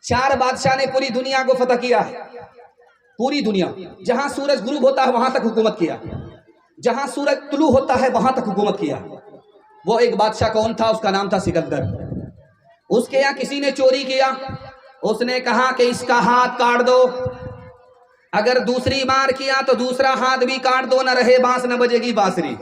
4 بادشاہ نے پوری دنیا کو فتح کیا ہے، پوری دنیا، جہاں سورج غروب ہوتا ہے وہاں تک حکومت کیا، جہاں سورج طلوع ہوتا ہے وہاں تک حکومت کیا۔ وہ ایک بادشاہ کون تھا؟ اس کا نام تھا سکندر۔ اس کے یہاں کسی نے چوری کیا، اس نے کہا کہ اس کا ہاتھ کاٹ دو، اگر دوسری بار کیا تو دوسرا ہاتھ بھی کاٹ دو، نہ رہے بانس نہ بجے گی بانسری۔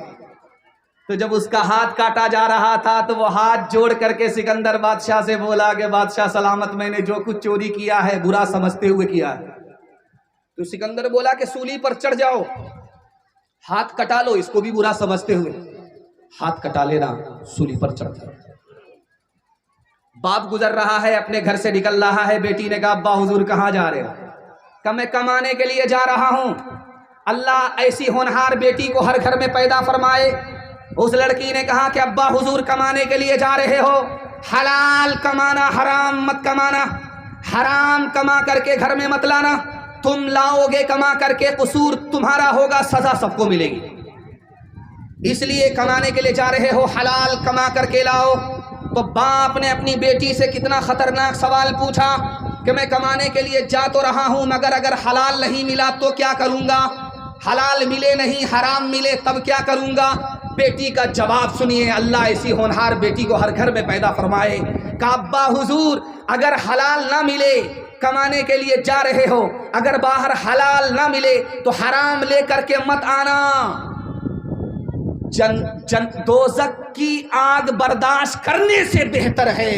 تو جب اس کا ہاتھ کاٹا جا رہا تھا تو وہ ہاتھ جوڑ کر کے سکندر بادشاہ سے بولا کہ بادشاہ سلامت، میں نے جو کچھ چوری کیا ہے برا سمجھتے ہوئے کیا ہے۔ تو سکندر بولا کہ سولی پر چڑھ جاؤ، ہاتھ کٹا لو، اس کو بھی برا سمجھتے ہوئے ہاتھ کٹا لینا، سولی پر چڑھ جاؤ۔ باپ گزر رہا ہے، اپنے گھر سے نکل رہا ہے، بیٹی نے کہا ابا حضور کہاں جا رہے ہو؟ کہ میں کمانے کے لیے جا رہا ہوں، اللہ ایسی ہونہار بیٹی کو ہر گھر میں پیدا فرمائے۔ اس لڑکی نے کہا کہ ابا حضور کمانے کے لیے جا رہے ہو، حلال کمانا، حرام مت کمانا، حرام کما کر کے گھر میں مت لانا، تم لاؤ گے کما کر کے قصور تمہارا ہوگا، سزا سب کو ملے گی، اس لیے کمانے کے لیے جا رہے ہو حلال کما کر کے لاؤ۔ تو باپ نے اپنی بیٹی سے کتنا خطرناک سوال پوچھا کہ میں کمانے کے لیے جا تو رہا ہوں مگر اگر حلال نہیں ملا تو کیا کروں گا؟ حلال ملے نہیں حرام ملے تب کیا کروں گا؟ بیٹی کا جواب سنیے، اللہ ایسی ہونہار بیٹی کو ہر گھر میں پیدا فرمائے۔ کہ ابا حضور اگر حلال نہ ملے، کمانے کے لیے جا رہے ہو، اگر باہر حلال نہ ملے تو حرام لے کر کے مت آنا، دوزخ کی آگ برداشت کرنے سے بہتر ہے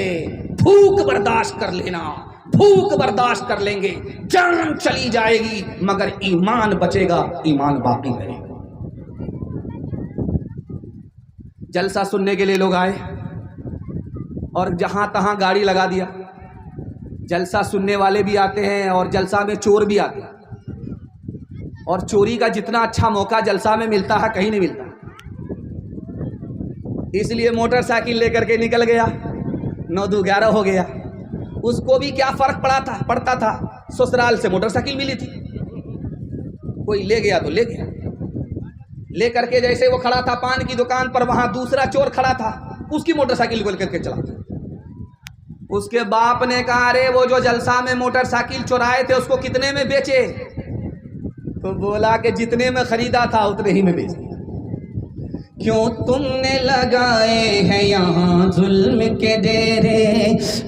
بھوک برداشت کر لینا، بھوک برداشت کر لیں گے، جان چلی جائے گی مگر ایمان بچے گا، ایمان باقی رہے گا۔ جلسہ سننے کے لیے لوگ آئے اور جہاں تہاں گاڑی لگا دیا۔ جلسہ سننے والے بھی آتے ہیں اور جلسہ میں چور بھی آتے ہیں، اور چوری کا جتنا اچھا موقع جلسہ میں ملتا ہے کہیں نہیں ملتا، اس لیے موٹر سائیکل لے کر کے نکل گیا، 9-2-11 ہو گیا۔ اس کو بھی کیا فرق پڑتا تھا، سسرال سے موٹر سائیکل ملی تھی، کوئی لے گیا تو لے گیا، لے کر کے جیسے وہ کھڑا تھا پان کی دکان پر، وہاں دوسرا چور کھڑا تھا، اس کی موٹر سائیکل کو لے کر کے چلا۔ اس کے باپ نے کہا ارے وہ جو جلسہ میں موٹر سائیکل چورائے تھے اس کو کتنے میں بیچے؟ تو بولا کہ جتنے میں خریدا تھا اتنے ہی میں بیچ دیا۔ کیوں تم نے لگائے ہیں یہاں ظلم کے ڈیرے،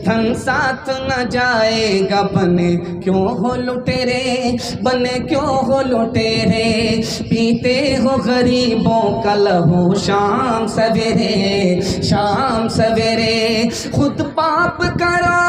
دھن ساتھ نہ جائے گا، بنے کیوں ہو لٹیرے، بنے کیوں ہو لٹیرے، پیتے ہو غریبوں کا لہو شام سویرے، شام سویرے، خود پاپ کرو،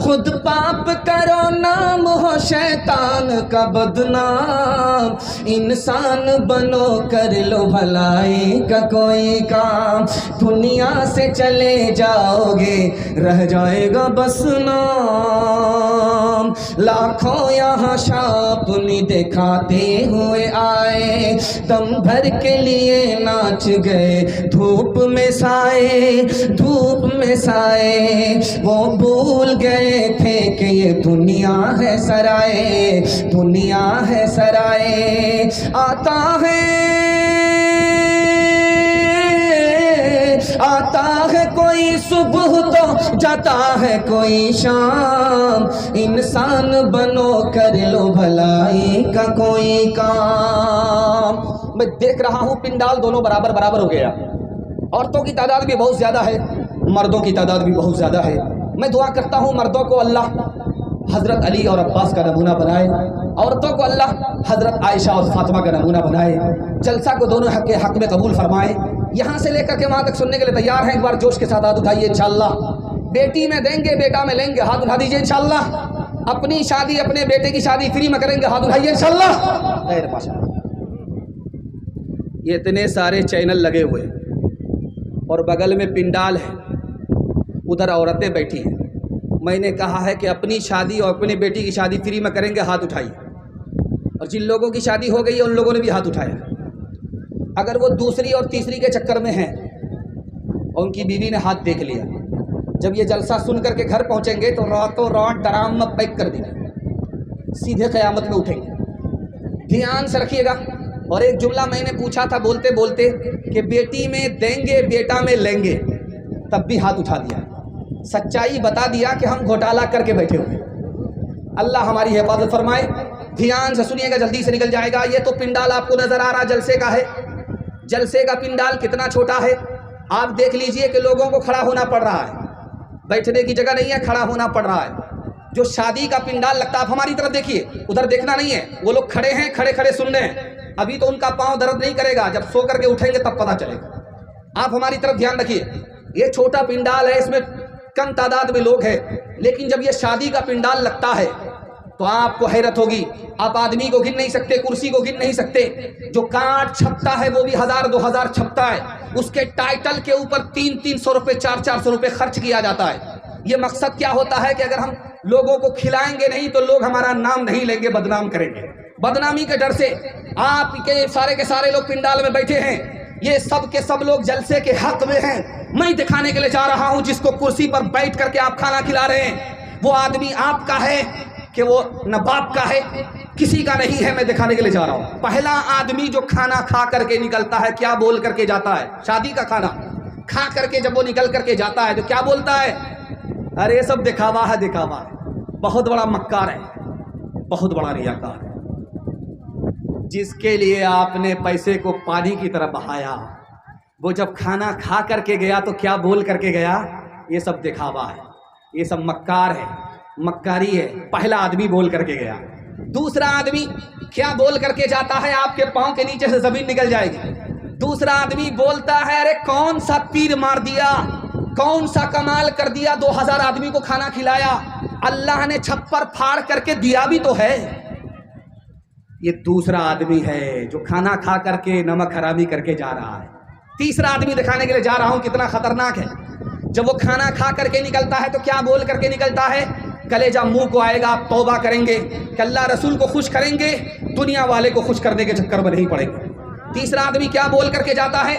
خود پاپ کرو، نام ہو شیطان کا بدنام، انسان بنو کر لو بھلائی کا کوئی کام، دنیا سے چلے جاؤ گے رہ جائے گا بس نام، لاکھوں یہاں شاپنی دکھاتے ہوئے آئے، دم بھر کے لیے ناچ گئے دھوپ میں سائے، دھوپ میں سائے، وہ بھول گئے تھے کہ یہ دنیا ہے سرائے، دنیا ہے سرائے، آتا ہے کوئی صبح تو جاتا ہے کوئی شام، انسان بنو کر لو بھلائی کا کوئی کام۔ میں دیکھ رہا ہوں پنڈال دونوں برابر برابر ہو گیا، عورتوں کی تعداد بھی بہت زیادہ ہے، مردوں کی تعداد بھی بہت زیادہ ہے۔ میں دعا کرتا ہوں مردوں کو اللہ حضرت علی اور عباس کا نمونہ بنائے، عورتوں کو اللہ حضرت عائشہ اور فاطمہ کا نمونہ بنائے، جلسہ کو دونوں حق کے حق میں قبول فرمائے۔ یہاں سے لے کر کے وہاں تک سننے کے لیے تیار ہیں؟ ایک بار جوش کے ساتھ ہاتھ اٹھائیے انشاءاللہ۔ بیٹی میں دیں گے بیٹا میں لیں گے، ہاتھ اٹھا دیجیے انشاءاللہ۔ اپنی شادی اپنے بیٹے کی شادی فری میں کریں گے، ہاتھ اٹھائیے انشاءاللہ۔ خیر ماشاءاللہ۔ یہ اتنے سارے چینل لگے ہوئے اور بغل میں پنڈال ہے، ادھر عورتیں بیٹھی ہیں۔ میں نے کہا ہے کہ اپنی شادی اور اپنے بیٹی کی شادی فری میں کریں گے، ہاتھ اٹھائیے۔ اور جن لوگوں کی شادی ہو گئی ہے ان لوگوں نے بھی ہاتھ اٹھایا۔ اگر وہ دوسری اور تیسری کے چکر میں ہیں اور ان کی بیوی نے ہاتھ دیکھ لیا، جب یہ جلسہ سن کر کے گھر پہنچیں گے تو راتوں رات ڈرام میں پیک کر دیں گے، سیدھے قیامت میں اٹھیں گے۔ دھیان سے رکھیے گا۔ اور ایک جملہ میں نے پوچھا تھا بولتے بولتے کہ بیٹی میں دیں گے بیٹا میں لیں گے، تب بھی ہاتھ اٹھا دیا, سچائی بتا دیا کہ ہم گھوٹالا کر کے بیٹھے ہوئے. اللہ ہماری حفاظت فرمائے. دھیان سے سنیے گا, جلدی سے نکل جائے گا. یہ تو پنڈال آپ کو نظر آ رہا جلسے کا ہے. جلسے کا پنڈال کتنا چھوٹا ہے آپ دیکھ لیجئے کہ لوگوں کو کھڑا ہونا پڑ رہا ہے, بیٹھنے کی جگہ نہیں ہے, کھڑا ہونا پڑ رہا ہے. جو شادی کا پنڈال لگتا ہے, آپ ہماری طرف دیکھیے, ادھر دیکھنا نہیں ہے, وہ لوگ کھڑے ہیں, کھڑے کھڑے سن رہے ہیں. ابھی تو ان کا پاؤں درد نہیں کرے گا, جب سو کر کے اٹھیں گے تب پتہ چلے گا. آپ ہماری طرف دھیان رکھیے. یہ چھوٹا پنڈال ہے, اس میں کم تعداد میں لوگ ہیں, لیکن جب یہ شادی کا پنڈال لگتا ہے تو آپ کو حیرت ہوگی. آپ آدمی کو گن نہیں سکتے, کرسی کو گن نہیں سکتے. جو کارڈ چھپتا ہے وہ بھی 1000-2000 چھپتا ہے. اس کے ٹائٹل کے اوپر 300-300 روپے, 400-400 روپے خرچ کیا جاتا ہے. یہ مقصد کیا ہوتا ہے کہ اگر ہم لوگوں کو کھلائیں گے نہیں تو لوگ ہمارا نام نہیں لیں گے, بدنام کریں گے. بدنامی کے ڈر سے آپ کے سارے لوگ پنڈال میں بیٹھے ہیں. یہ سب کے سب لوگ جلسے کے حق میں ہیں. میں دکھانے کے لیے جا رہا ہوں, جس کو کرسی پر بیٹھ کر کے آپ کھانا کھلا رہے ہیں وہ آدمی آپ کا ہے کہ وہ نہ باپ کا ہے, کسی کا نہیں ہے. میں دکھانے کے لیے جا رہا ہوں. پہلا آدمی جو کھانا کھا کر کے نکلتا ہے, کیا بول کر کے جاتا ہے؟ شادی کا کھانا کھا کر کے جب وہ نکل کر کے جاتا ہے تو کیا بولتا ہے؟ ارے یہ سب دکھاوا ہے, دکھاوا ہے. بہت بڑا مکار ہے, بہت بڑا ریاکار ہے. جس کے لیے آپ نے پیسے کو پانی کی طرح بہایا, وہ جب کھانا کھا کر کے گیا تو کیا بول کر کے گیا؟ یہ سب دکھاوا ہے, یہ سب مکار ہے, مکاری ہے. پہلا آدمی بول کر کے گیا. دوسرا آدمی کیا بول کر کے جاتا ہے؟ آپ کے پاؤں کے نیچے سے زمین نکل جائے گی. دوسرا آدمی بولتا ہے ارے کون سا تیر مار دیا, کون سا کمال کر دیا, 2000 آدمی کو کھانا کھلایا, اللہ نے چھپر پھاڑ کر کے دیا بھی تو ہے. یہ دوسرا آدمی ہے جو کھانا کھا کر کے نمک حرامی کر کے جا رہا ہے. تیسرا آدمی دکھانے کے لیے جا رہا ہوں کتنا خطرناک ہے. جب وہ کھانا کھا کر کے نکلتا ہے تو کیا بول کر کے نکلتا ہے؟ کلیجہ منہ کو آئے گا, آپ توبہ کریں گے کہ اللہ رسول کو خوش کریں گے, دنیا والے کو خوش کرنے کے چکر میں نہیں پڑیں گے. تیسرا آدمی کیا بول کر کے جاتا ہے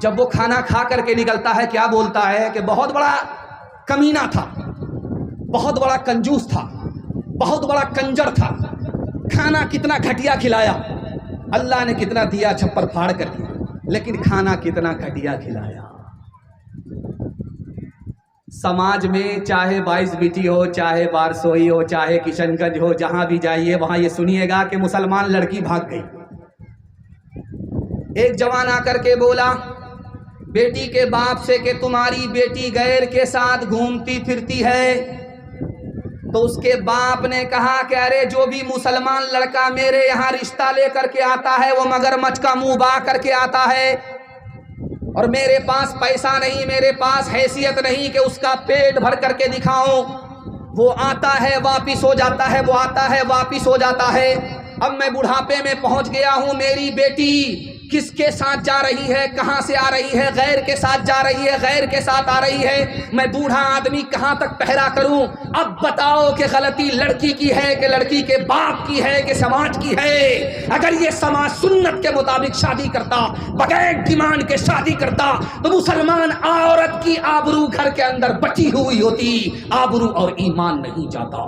جب وہ کھانا کھا کر کے نکلتا ہے؟ کیا بولتا ہے کہ بہت بڑا کمینہ تھا, بہت بڑا کنجوس تھا, بہت بڑا کنجر تھا, کھانا کتنا گھٹیا کھلایا, اللہ نے کتنا دیا چھپر پھاڑ کر کے, لیکن کھانا کتنا گھٹیا کھلایا. سماج میں چاہے 22 بیٹی ہو, چاہے بارسوئی ہو, چاہے کشن گنج ہو, جہاں بھی جائیے وہاں یہ سنیے گا کہ مسلمان لڑکی بھاگ گئی. ایک جوان آ کر کے بولا بیٹی کے باپ سے کہ تمہاری بیٹی غیر کے ساتھ گھومتی پھرتی ہے. تو اس کے باپ نے کہا کہ ارے جو بھی مسلمان لڑکا میرے یہاں رشتہ لے کر کے آتا ہے وہ مگرمچھ کا منہ با کر کے آتا ہے, اور میرے پاس پیسہ نہیں, میرے پاس حیثیت نہیں کہ اس کا پیٹ بھر کر کے دکھاؤں. وہ آتا ہے واپس ہو جاتا ہے, وہ آتا ہے واپس ہو جاتا ہے. اب میں بڑھاپے میں پہنچ گیا ہوں, میری بیٹی کس کے ساتھ جا رہی ہے, کہاں سے آ رہی ہے؟ غیر کے ساتھ جا رہی ہے, غیر کے ساتھ آ رہی ہے. میں بوڑھا آدمی کہاں تک پہرا کروں؟ اب بتاؤ کہ غلطی لڑکی کی ہے کہ لڑکی کے باپ کی ہے کہ سماج کی ہے؟ اگر یہ سماج سنت کے مطابق شادی کرتا, بغیر ڈیمانڈ کے شادی کرتا, تو مسلمان عورت کی آبرو گھر کے اندر بچی ہوئی ہوتی, آبرو اور ایمان نہیں جاتا.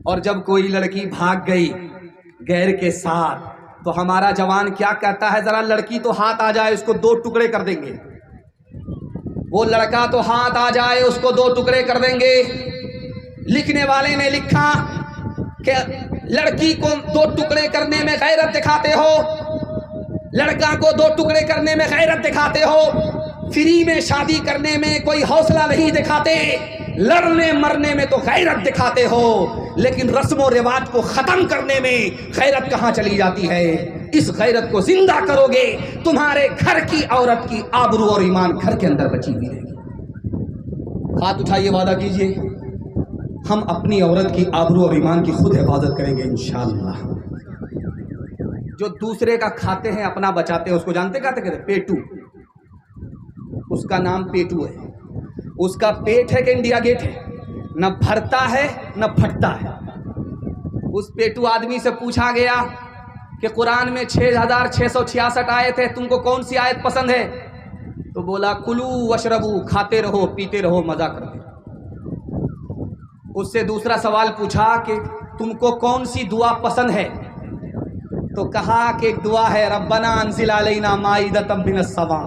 اور جب کوئی لڑکی بھاگ گئی غیر کے ساتھ تو ہمارا جوان کیا کہتا ہے؟ ذرا لڑکی تو ہاتھ آ جائے, اس کو 2 ٹکڑے کر دیں گے. وہ لڑکا تو ہاتھ آ جائے, اس کو 2 ٹکڑے کر دیں گے. لکھنے والے نے لکھا کہ لڑکی کو 2 ٹکڑے کرنے میں غیرت دکھاتے ہو, لڑکا کو 2 ٹکڑے کرنے میں غیرت دکھاتے ہو, فری میں شادی کرنے میں کوئی حوصلہ نہیں دکھاتے, لڑنے مرنے میں تو غیرت دکھاتے ہو, لیکن رسم و رواج کو ختم کرنے میں غیرت کہاں چلی جاتی ہے؟ اس غیرت کو زندہ کرو گے, تمہارے گھر کی عورت کی آبرو اور ایمان گھر کے اندر بچی ہوئی رہے گی. ہاتھ اٹھائیے, وعدہ کیجئے ہم اپنی عورت کی آبرو اور ایمان کی خود حفاظت کریں گے انشاءاللہ. جو دوسرے کا کھاتے ہیں اپنا بچاتے ہیں, اس کو جانتے کہتے ہیں پیٹو. اس کا نام پیٹو ہے. اس کا پیٹ ہے کہ انڈیا گیٹ ہے, نہ بھرتا ہے نہ پھٹتا ہے. اس پیٹو آدمی سے پوچھا گیا کہ قرآن میں 6666 آیت ہے, تم کو کون سی آیت پسند ہے؟ تو بولا کلو وشربو, کھاتے رہو پیتے رہو مزہ کرتے. اس سے دوسرا سوال پوچھا کہ تم کو کون سی دعا پسند ہے؟ تو کہا کہ ایک دعا ہے ربنا انزل علینا مائدۃ من السماء,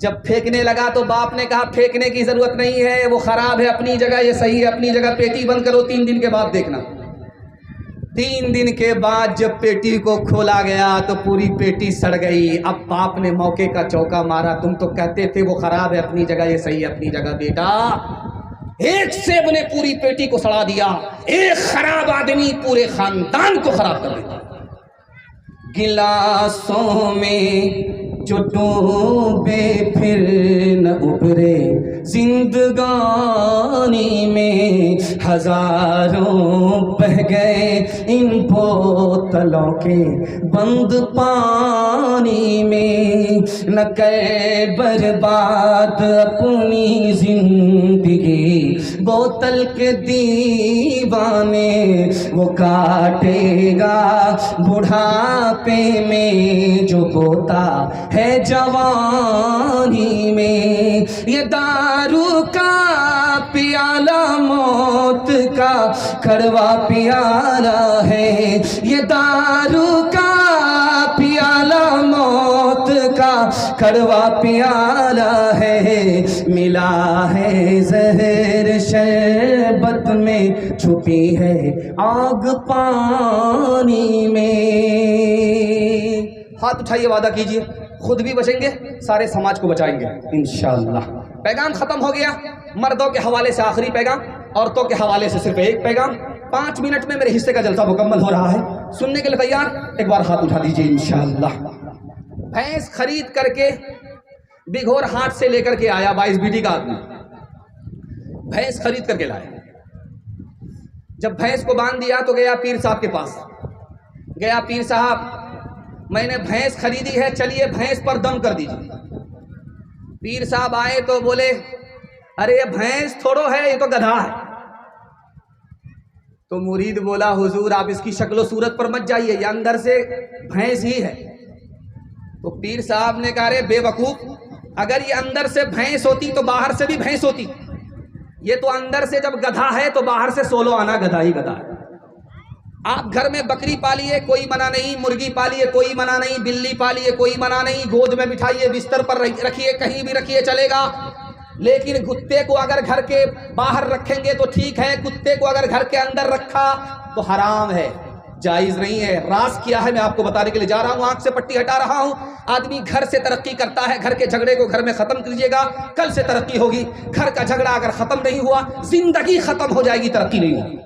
جب پھینکنے لگا تو باپ نے کہا پھینکنے کی ضرورت نہیں ہے، وہ خراب ہے اپنی جگہ، یہ صحیح ہے اپنی جگہ، پیٹی بند کرو 3 دن کے بعد دیکھنا۔ 3 دن کے بعد جب پیٹی کو کھولا گیا تو پوری پیٹی سڑ گئی۔ اب باپ نے موقع کا چوکا مارا، تم تو کہتے تھے وہ خراب ہے اپنی جگہ، یہ صحیح ہے اپنی جگہ، بیٹا ایک سیب نے پوری پیٹی کو سڑا دیا، ایک خراب آدمی پورے خاندان کو خراب کر دیتا۔ گلاسوں میں جو ڈوبے پھر نہ ابھرے، زندگانی میں ہزاروں بہ گئے ان بوتلوں کے بند پانی میں، نہ کہ برباد اپنی زندگی بوتل کے دیوانے، وہ کاٹے گا بڑھاپے میں جو بوتا ہے جوانی میں۔ یہ دارو کا پیالہ موت کا کڑوا پیالہ ہے، یہ دارو کا پیالہ موت کا کڑوا پیالہ ہے، ملا ہے زہر شربت میں، چھپی ہے آگ پانی میں۔ ہاتھ اٹھائیے، وعدہ کیجئے خود بھی بچیں گے، سارے سماج کو بچائیں گے انشاءاللہ۔ پیغام ختم ہو گیا، مردوں کے حوالے سے آخری پیغام، عورتوں کے حوالے سے صرف ایک پیغام۔ 5 منٹ میں میرے حصے کا جلسہ مکمل ہو رہا ہے، سننے کے لیے تیار؟ ایک بار ہاتھ اٹھا دیجئے انشاءاللہ۔ بھینس خرید کر کے بگھور ہاٹ سے لے کر کے آیا 22 بیٹی کا آدمی، بھینس خرید کر کے لایا۔ جب بھینس کو باندھ دیا تو گیا پیر صاحب کے پاس، گیا پیر صاحب میں نے بھینس خریدی ہے، چلیے بھینس پر دم کر دیجیے۔ پیر صاحب آئے تو بولے ارے یہ بھینس تھوڑو ہے، یہ تو گدھا ہے۔ تو مرید بولا حضور آپ اس کی شکل و صورت پر مت جائیے، یہ اندر سے بھینس ہی ہے۔ تو پیر صاحب نے کہا ارے بے وقوف، اگر یہ اندر سے بھینس ہوتی تو باہر سے بھی بھینس ہوتی، یہ تو اندر سے جب گدھا ہے تو باہر سے سولو آنا گدھا ہی گدھا ہے۔ آپ گھر میں بکری پالیے کوئی منع نہیں، مرغی پالیے کوئی منع نہیں، بلی پالیے کوئی منع نہیں، گود میں بٹھائیے، بستر پر رکھیے، کہیں بھی رکھیے چلے گا، لیکن کتے کو اگر گھر کے باہر رکھیں گے تو ٹھیک ہے، کتے کو اگر گھر کے اندر رکھا تو حرام ہے، جائز نہیں ہے۔ راز کیا ہے میں آپ کو بتانے کے لیے جا رہا ہوں، آنکھ سے پٹی ہٹا رہا ہوں۔ آدمی گھر سے ترقی کرتا ہے، گھر کے جھگڑے کو گھر میں ختم کیجیے گا، کل سے ترقی ہوگی۔ گھر کا جھگڑا اگر ختم نہیں ہوا، زندگی ختم ہو جائے گی، ترقی نہیں ہوگی۔